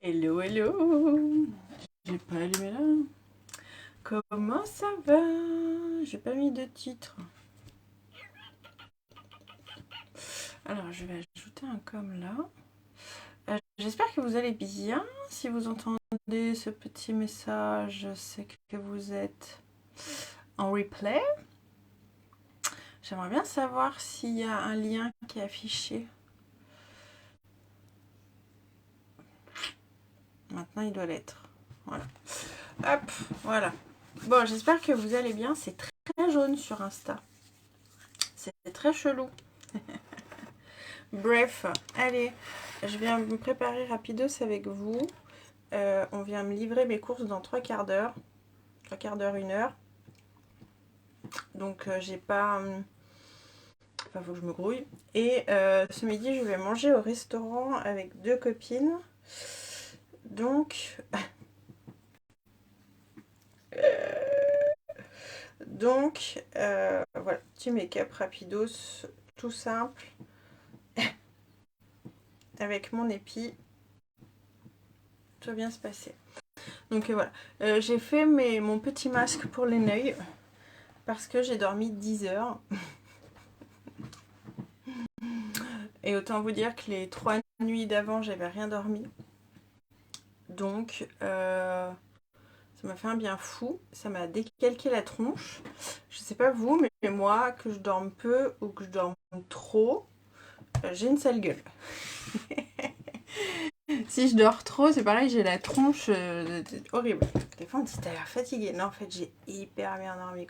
Hello, hello. J'ai pas allumé là. Comment ça va? J'ai pas mis de titre. Alors, je vais ajouter un comme là. J'espère que vous allez bien. Si vous entendez ce petit message, c'est que vous êtes en replay. J'aimerais bien savoir s'il y a un lien qui est affiché. Maintenant, il doit l'être. Voilà. Hop, voilà. Bon, j'espère que vous allez bien. C'est très jaune sur Insta. C'est très chelou. Bref, allez, je viens me préparer rapidos avec vous. On vient me livrer mes courses dans 3 quarts d'heure. 3 quarts d'heure, 1 heure. Donc j'ai pas... Enfin, faut que je me grouille. Et ce midi, je vais manger au restaurant avec 2 copines. Donc... voilà, petit make-up rapidos, tout simple. Avec mon épi. Tout va bien se passer. Donc voilà, j'ai fait mon petit masque pour les neuils. Parce que j'ai dormi 10 heures. Et autant vous dire que les 3 nuits d'avant, j'avais rien dormi. Donc, ça m'a fait un bien fou. Ça m'a décalqué la tronche. Je sais pas vous, mais moi, que je dorme peu ou que je dorme trop, j'ai une sale gueule. Si je dors trop, c'est pareil, j'ai la tronche horrible. Des fois, on dit t'as l'air fatiguée. Non, en fait, j'ai hyper bien dormi.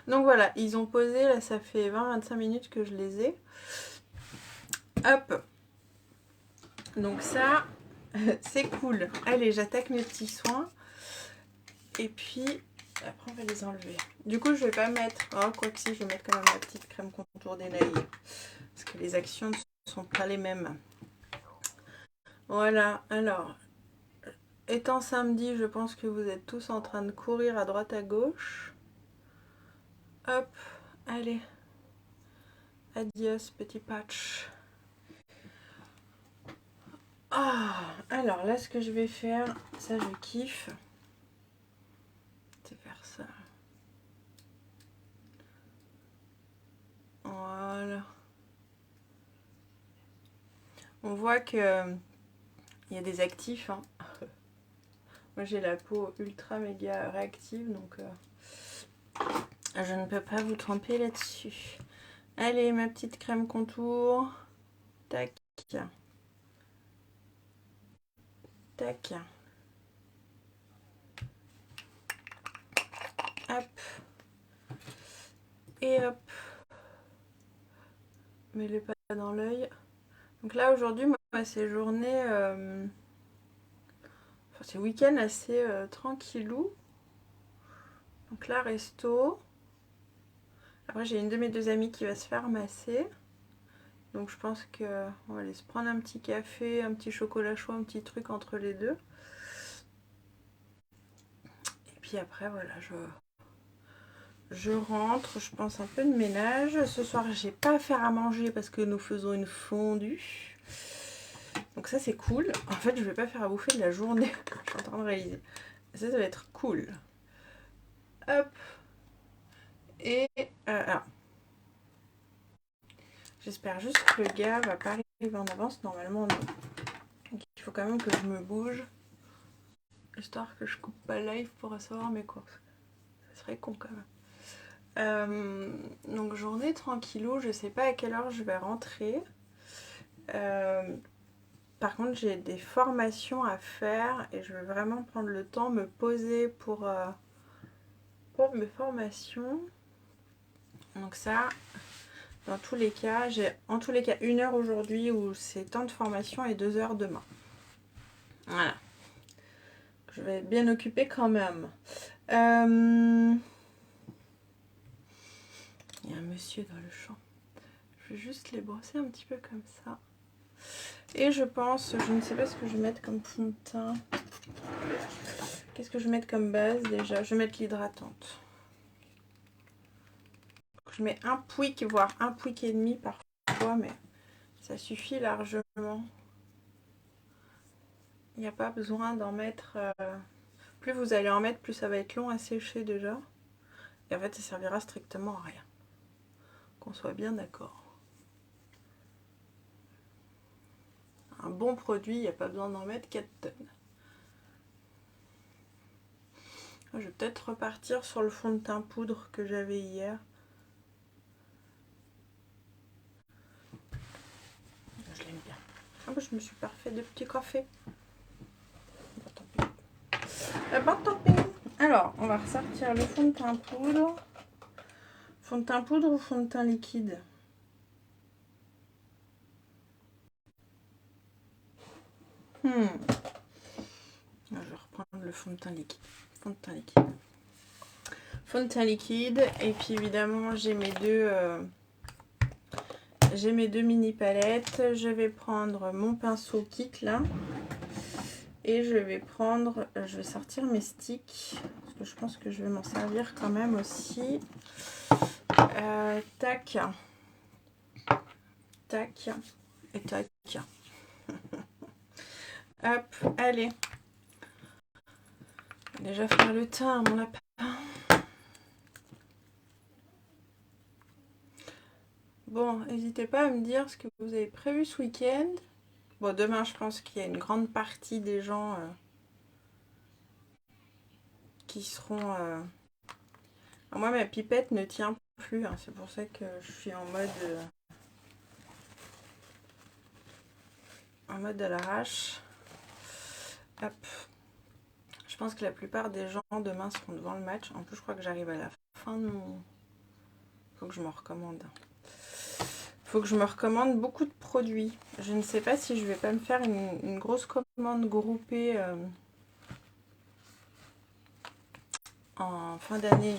Donc voilà, ils ont posé, là, ça fait 20-25 minutes que je les ai. Hop. Donc ça, c'est cool. Allez, j'attaque mes petits soins. Et puis, après, on va les enlever. Du coup, je vais pas mettre... Oh, quoi que si, je vais mettre quand même la petite crème contour des nails. Parce que les actions ne sont pas les mêmes. Voilà, alors... Étant samedi, je pense que vous êtes tous en train de courir à droite à gauche. Hop, allez. Adios, petit patch. Ah, alors là, ce que je vais faire, ça je kiffe. C'est faire ça. Voilà. On voit que il y a des actifs. Hein. Moi j'ai la peau ultra méga réactive, donc je ne peux pas vous tromper là-dessus. Allez, ma petite crème contour. Tac. Tac. Hop. Et hop. Mets-les pas dans l'œil. Donc là aujourd'hui, moi c'est journée... Enfin, c'est week-end assez tranquillou. Donc là, resto. Après, j'ai une de mes 2 amies qui va se faire masser. Donc je pense qu'on va aller se prendre un petit café, un petit chocolat chaud, un petit truc entre les deux. Et puis après, voilà, je rentre, je pense un peu de ménage. Ce soir, j'ai pas à faire à manger parce que nous faisons une fondue. Donc ça, c'est cool. En fait, je vais pas faire à bouffer de la journée. Je suis en train de réaliser. Ça va être cool. Hop. Et alors, j'espère juste que le gars va pas arriver en avance. Normalement, non. Donc, il faut quand même que je me bouge. Histoire que je coupe pas live pour recevoir mes courses. Ça serait con quand même. Donc journée tranquillou, je sais pas à quelle heure je vais rentrer. Par contre j'ai des formations à faire et je vais vraiment prendre le temps, me poser pour mes formations. Donc ça, dans tous les cas, j'ai en tous les cas 1 heure aujourd'hui où c'est temps de formation et 2 heures demain. Voilà. Je vais être bien occupée quand même. Il y a un monsieur dans le champ. Je vais juste les brosser un petit peu comme ça. Et je pense, je ne sais pas ce que je vais mettre comme fond de teint. Qu'est-ce que je vais mettre comme base déjà? Je vais mettre l'hydratante. Je mets un pouic, voire un pouic et demi parfois, mais ça suffit largement. Il n'y a pas besoin d'en mettre... plus vous allez en mettre, plus ça va être long à sécher déjà. Et en fait, ça servira strictement à rien. Qu'on soit bien d'accord. Un bon produit, il n'y a pas besoin d'en mettre 4 tonnes. Je vais peut-être repartir sur le fond de teint poudre que j'avais hier. Je l'aime bien. Ah bah, je me suis pas refait de petits cafés. Bon, tant pis. Bon, tant pis. Alors, on va ressortir le fond de teint poudre. Fond de teint poudre ou fond de teint liquide? Je vais reprendre le fond de teint liquide. Fond de teint liquide. Fond de teint liquide. Et puis évidemment, j'ai mes deux mini palettes. Je vais prendre mon pinceau kit là. Et je vais sortir mes sticks. Parce que je pense que je vais m'en servir quand même aussi. Tac. Tac. Et tac. Hop, allez. On va déjà faire le teint à mon lapin. Bon, n'hésitez pas à me dire ce que vous avez prévu ce week-end. Bon, demain, je pense qu'il y a une grande partie des gens qui seront... Moi, ma pipette ne tient plus. Hein, c'est pour ça que je suis en mode à l'arrache. Hop. Je pense que la plupart des gens demain seront devant le match. En plus, je crois que j'arrive à la fin de mon... Faut que je m'en recommande. Faut que je me recommande beaucoup de produits. Je ne sais pas si je vais pas me faire une grosse commande groupée en fin d'année.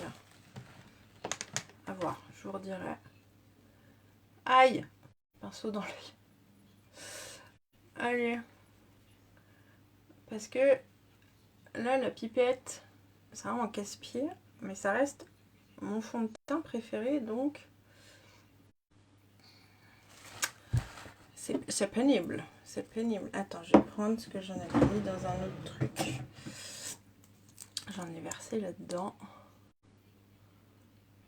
À voir, je vous redirai. Aïe! Pinceau dans l'œil. Allez. Parce que là, la pipette, c'est vraiment casse-pied. Mais ça reste mon fond de teint préféré, donc... C'est pénible, c'est pénible. Attends, je vais prendre ce que j'en avais mis dans un autre truc. J'en ai versé là-dedans.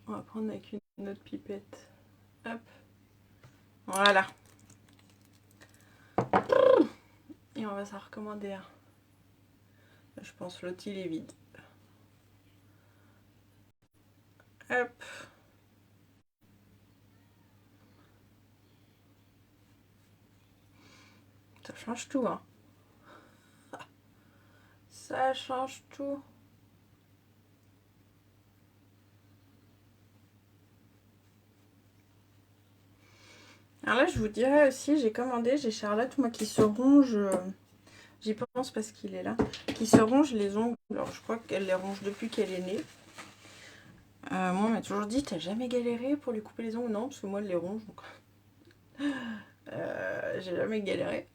On va prendre avec une autre pipette. Hop. Voilà. Et on va s'en recommander un. Je pense l'autre il est vide. Hop. Ça change tout, hein. Ça change tout. Alors là, je vous dirais aussi, j'ai Charlotte, moi, qui se ronge, j'y pense parce qu'il est là, qui se ronge les ongles. Alors, je crois qu'elle les ronge depuis qu'elle est née. Moi, on m'a toujours dit, t'as jamais galéré pour lui couper les ongles? Non, parce que moi, elle les ronge, donc... j'ai jamais galéré.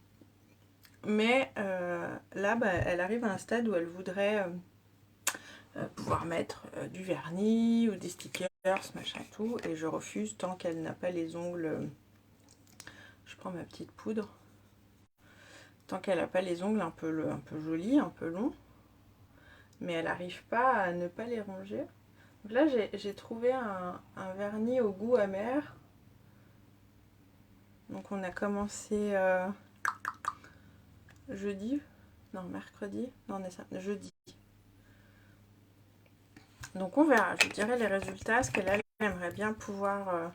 Mais là, bah, elle arrive à un stade où elle voudrait pouvoir mettre du vernis ou des stickers, machin tout, et je refuse tant qu'elle n'a pas les ongles... Je prends ma petite poudre. Tant qu'elle n'a pas les ongles un peu jolis, un peu longs, mais elle n'arrive pas à ne pas les ronger. Donc là, j'ai trouvé un vernis au goût amer. Donc on a commencé jeudi, non mercredi, non on est ça, jeudi. Donc on verra, je dirai les résultats, parce qu'elle aimerait bien pouvoir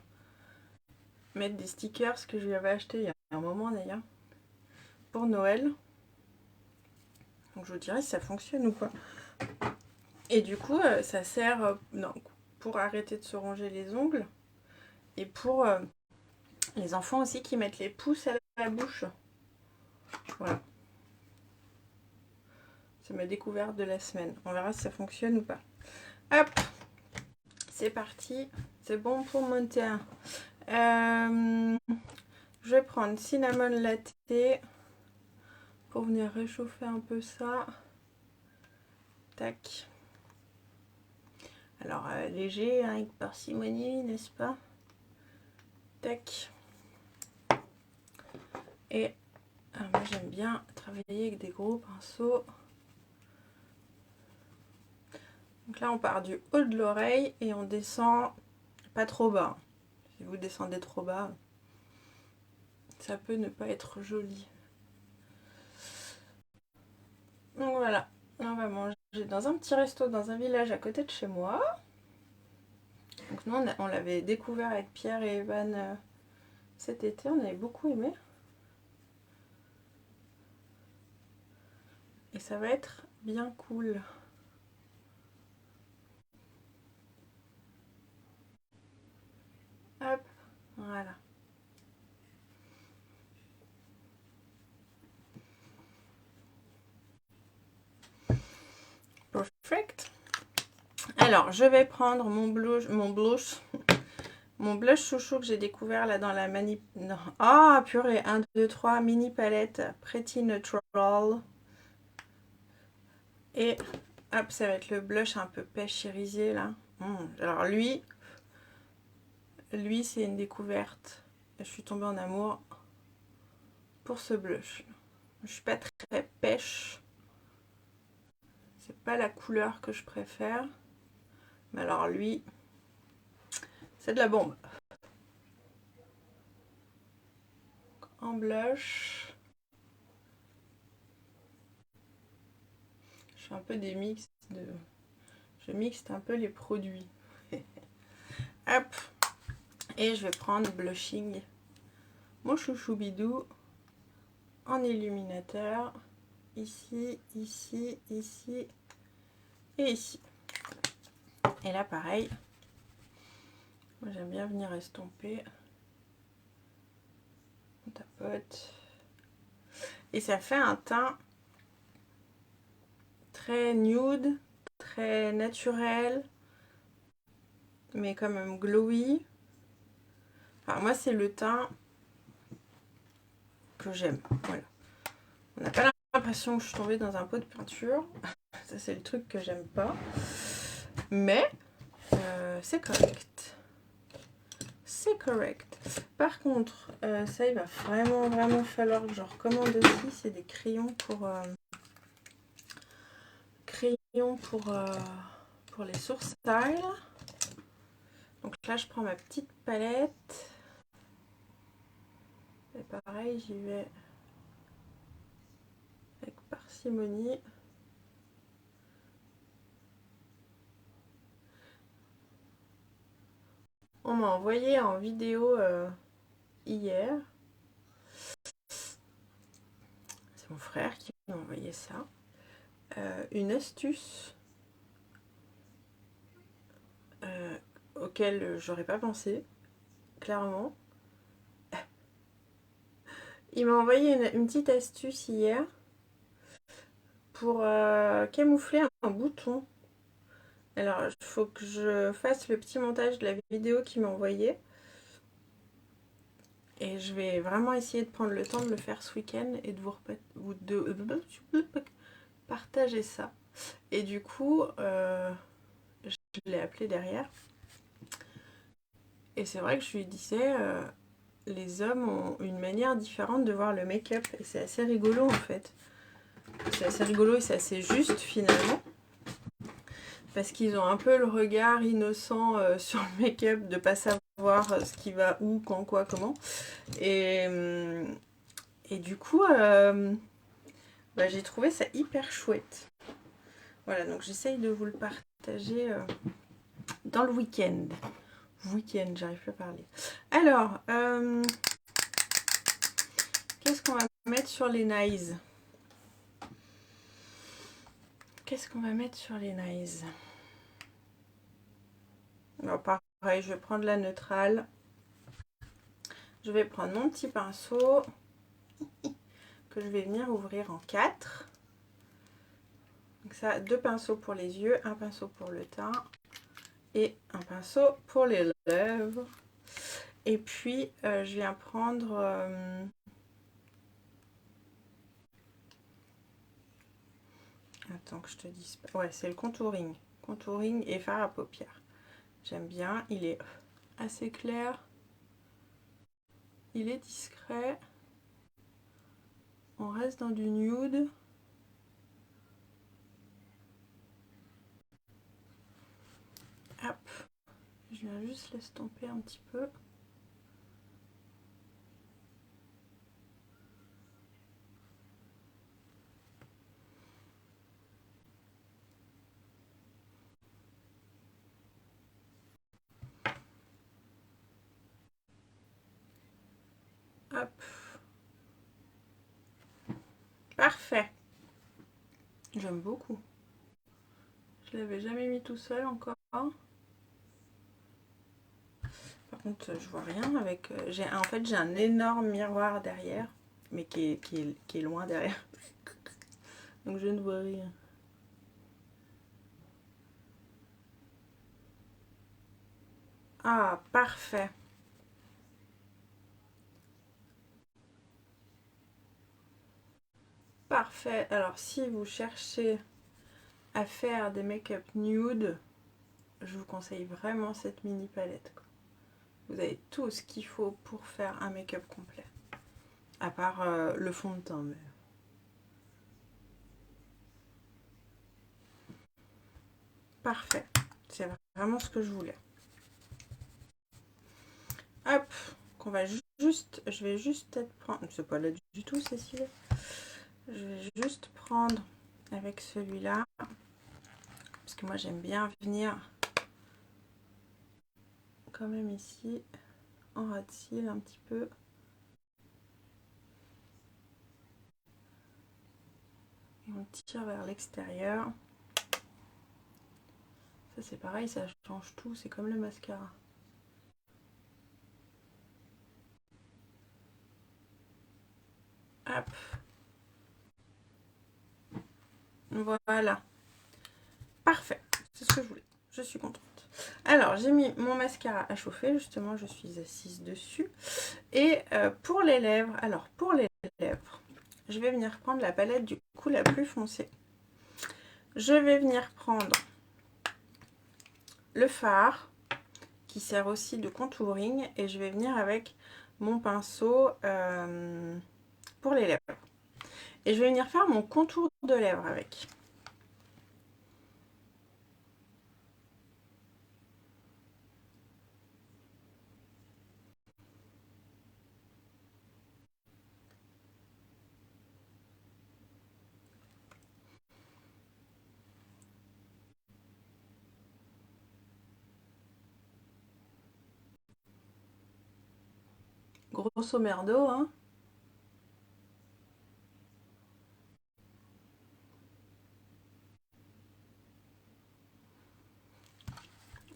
mettre des stickers que je lui avais acheté il y a un moment d'ailleurs, pour Noël. Donc je vous dirai si ça fonctionne ou pas. Et du coup, ça sert pour arrêter de se ronger les ongles et pour les enfants aussi qui mettent les pouces à la bouche. Voilà. C'est ma découverte de la semaine. On verra si ça fonctionne ou pas. Hop, c'est parti. C'est bon pour monter un. Je vais prendre cinnamon latte pour venir réchauffer un peu ça. Tac. Alors léger, hein, avec parcimonie, n'est-ce pas? Tac. Et Moi j'aime bien travailler avec des gros pinceaux. Donc là on part du haut de l'oreille et on descend pas trop bas. Si vous descendez trop bas, ça peut ne pas être joli. Donc voilà, là on va manger dans un petit resto dans un village à côté de chez moi. Donc nous on l'avait découvert avec Pierre et Evan cet été, on avait beaucoup aimé. Et ça va être bien cool. Hop, voilà. Perfect. Alors, je vais prendre mon blush chouchou que j'ai découvert là dans la mani... Non. Ah, purée, 1, 2, 3, mini palette Pretty Neutral. Et hop, ça va être le blush un peu pêche irisé là. Alors lui c'est une découverte. Je suis tombée en amour pour ce blush. Je suis pas très pêche. C'est pas la couleur que je préfère. Mais alors lui, c'est de la bombe. En blush. Je fais un peu des mix de... Je mixe un peu les produits. Hop. Et je vais prendre blushing. Mon chouchou bidou. En illuminateur. Ici, ici, ici. Et ici. Et là pareil. Moi j'aime bien venir estomper. On tapote. Et ça fait un teint très nude, très naturel, mais quand même glowy. Enfin, moi c'est le teint que j'aime. Voilà. On n'a pas l'impression que je suis tombée dans un pot de peinture. Ça c'est le truc que j'aime pas. Mais c'est correct. C'est correct. Par contre, ça il va vraiment falloir que je recommande aussi. C'est des crayons pour... pour les sourcils. Donc là je prends ma petite palette et pareil j'y vais avec parcimonie. On m'a envoyé en vidéo hier, c'est mon frère qui m'a envoyé ça, une astuce auquel j'aurais pas pensé, clairement. Il m'a envoyé une petite astuce hier pour camoufler un bouton. Alors, il faut que je fasse le petit montage de la vidéo qu'il m'a envoyé. Et je vais vraiment essayer de prendre le temps de le faire ce week-end et de vous partager ça. Et du coup, je l'ai appelé derrière. Et c'est vrai que je lui disais, les hommes ont une manière différente de voir le make-up. Et c'est assez rigolo en fait. C'est assez rigolo et c'est assez juste finalement. Parce qu'ils ont un peu le regard innocent sur le make-up, de pas savoir ce qui va où, quand, quoi, comment. Et du coup, j'ai trouvé ça hyper chouette. Voilà, donc j'essaye de vous le partager dans le week-end. J'arrive plus à parler. Alors, qu'est-ce qu'on va mettre sur les nails? Alors, pareil, je vais prendre la neutrale. Je vais prendre mon petit pinceau que je vais venir ouvrir en 4. Donc ça, 2 pinceaux pour les yeux, un pinceau pour le teint et un pinceau pour les lèvres. Et puis, je viens prendre... Attends que je te dise pas. Ouais, c'est le contouring. Contouring et fard à paupières. J'aime bien. Il est assez clair. Il est discret. On reste dans du nude. Hop. Je viens juste l'estomper un petit peu. Hop. Parfait. J'aime beaucoup. Je l'avais jamais mis tout seul encore. Par contre, je vois rien avec... en fait, j'ai un énorme miroir derrière, mais qui est loin derrière. Donc je ne vois rien. Ah, parfait. Parfait. Alors, si vous cherchez à faire des make-up nude, je vous conseille vraiment cette mini palette, quoi. Vous avez tout ce qu'il faut pour faire un make-up complet. À part le fond de teint. Mais... Parfait. C'est vraiment ce que je voulais. Hop. Qu'on va juste... Je vais juste peut-être prendre... C'est pas là du tout, Cécile. Je vais juste prendre avec celui-là. Parce que moi, j'aime bien venir quand même ici en ras de cils un petit peu. Et on tire vers l'extérieur. Ça c'est pareil, ça change tout, c'est comme le mascara. Hop. Voilà. Parfait. C'est ce que je voulais. Je suis contente. Alors, j'ai mis mon mascara à chauffer. Justement, je suis assise dessus. Et pour les lèvres, alors pour les lèvres, je vais venir prendre la palette du coup la plus foncée. Je vais venir prendre le fard qui sert aussi de contouring et je vais venir avec mon pinceau pour les lèvres. Et je vais venir faire mon contour de lèvres avec. Grosso merdo, hein.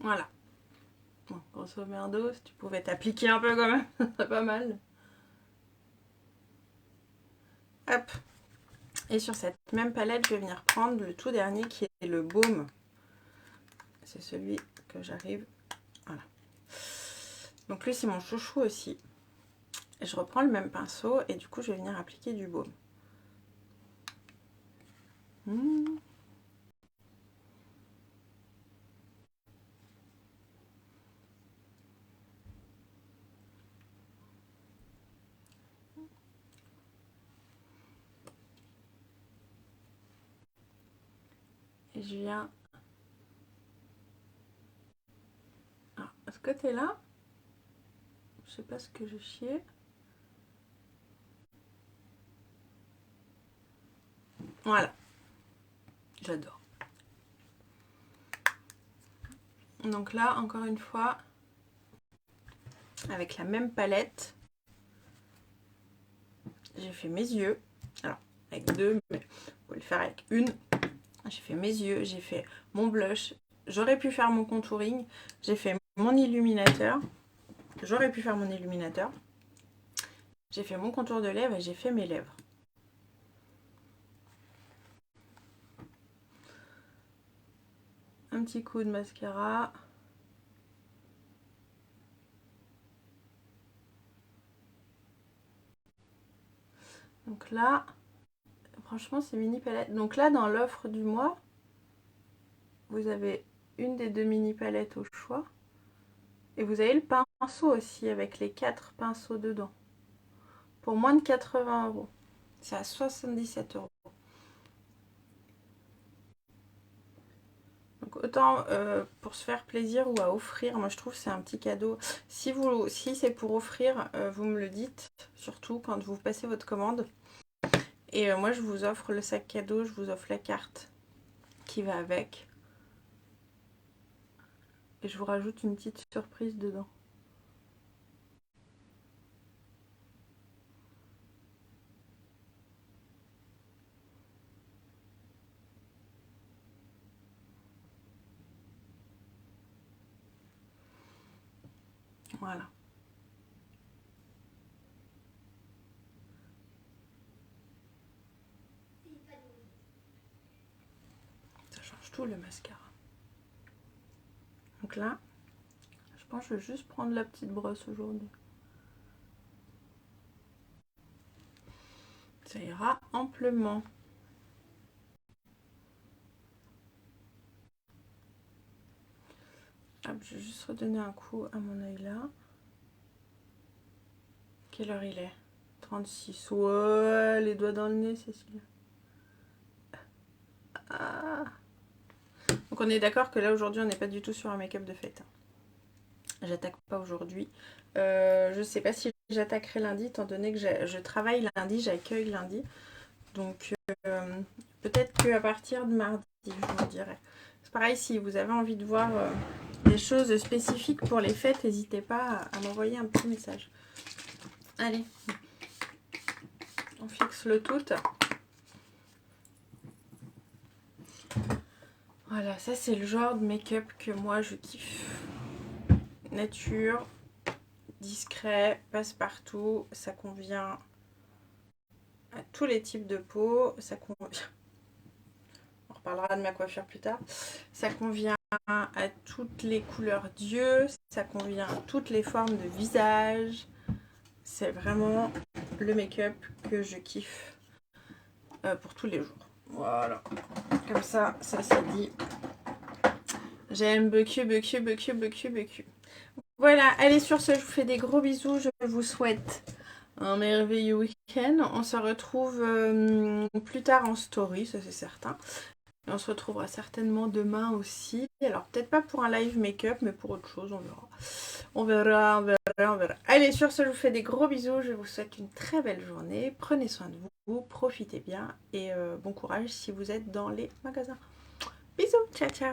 Voilà. Bon, grosso merdo, si tu pouvais t'appliquer un peu quand même, ça serait pas mal. Hop. Et sur cette même palette, je vais venir prendre le tout dernier qui est le baume. C'est celui que j'arrive. Voilà. Donc lui, c'est mon chouchou aussi. Et je reprends le même pinceau et du coup, je vais venir appliquer du baume. Et je viens... Alors, à ce côté-là, je sais pas ce que je chiais. Voilà. J'adore. Donc là, encore une fois, avec la même palette, j'ai fait mes yeux. Alors, avec deux, mais vous pouvez le faire avec une. J'ai fait mes yeux, j'ai fait mon blush. J'aurais pu faire mon contouring. J'ai fait mon illuminateur. J'aurais pu faire mon illuminateur. J'ai fait mon contour de lèvres et j'ai fait mes lèvres. Un petit coup de mascara. Donc là, franchement, c'est mini palette. Donc là, dans l'offre du mois, vous avez une des deux mini palettes au choix. Et vous avez le pinceau aussi, avec les 4 pinceaux dedans. Pour moins de 80 €. C'est à 77 €. Donc autant pour se faire plaisir ou à offrir, moi je trouve que c'est un petit cadeau. Si c'est pour offrir, vous me le dites, surtout quand vous passez votre commande. Et moi je vous offre le sac cadeau, je vous offre la carte qui va avec. Et je vous rajoute une petite surprise dedans. Voilà. Ça change tout le mascara. Donc là, je pense que je vais juste prendre la petite brosse aujourd'hui. Ça ira amplement. Hop, je vais juste redonner un coup à mon œil là. Quelle heure il est? 36. Ouais, les doigts dans le nez, Cécile. Ah. Donc on est d'accord que là aujourd'hui on n'est pas du tout sur un make-up de fête. J'attaque pas aujourd'hui. Je sais pas si j'attaquerai lundi, étant donné que je travaille lundi, j'accueille lundi. Donc peut-être qu'à partir de mardi, je vous dirai. C'est pareil, si vous avez envie de voir des choses spécifiques pour les fêtes, n'hésitez pas à m'envoyer un petit message. Allez, on fixe le tout. Voilà, ça c'est le genre de make-up que moi je kiffe. Nature, discret, passe-partout, ça convient à tous les types de peau, ça convient... On reparlera de ma coiffure plus tard. Ça convient à toutes les couleurs d'yeux, ça convient à toutes les formes de visage. C'est vraiment le make-up que je kiffe pour tous les jours. Voilà, comme ça c'est dit. J'aime beaucoup. Voilà, allez, sur ce, je vous fais des gros bisous. Je vous souhaite un merveilleux week-end. On se retrouve plus tard en story, ça c'est certain. Et on se retrouvera certainement demain aussi. Alors, peut-être pas pour un live make-up, mais pour autre chose, on verra. On verra. Allez, sur ce, je vous fais des gros bisous. Je vous souhaite une très belle journée. Prenez soin de vous, profitez bien et bon courage si vous êtes dans les magasins. Bisous, ciao, ciao.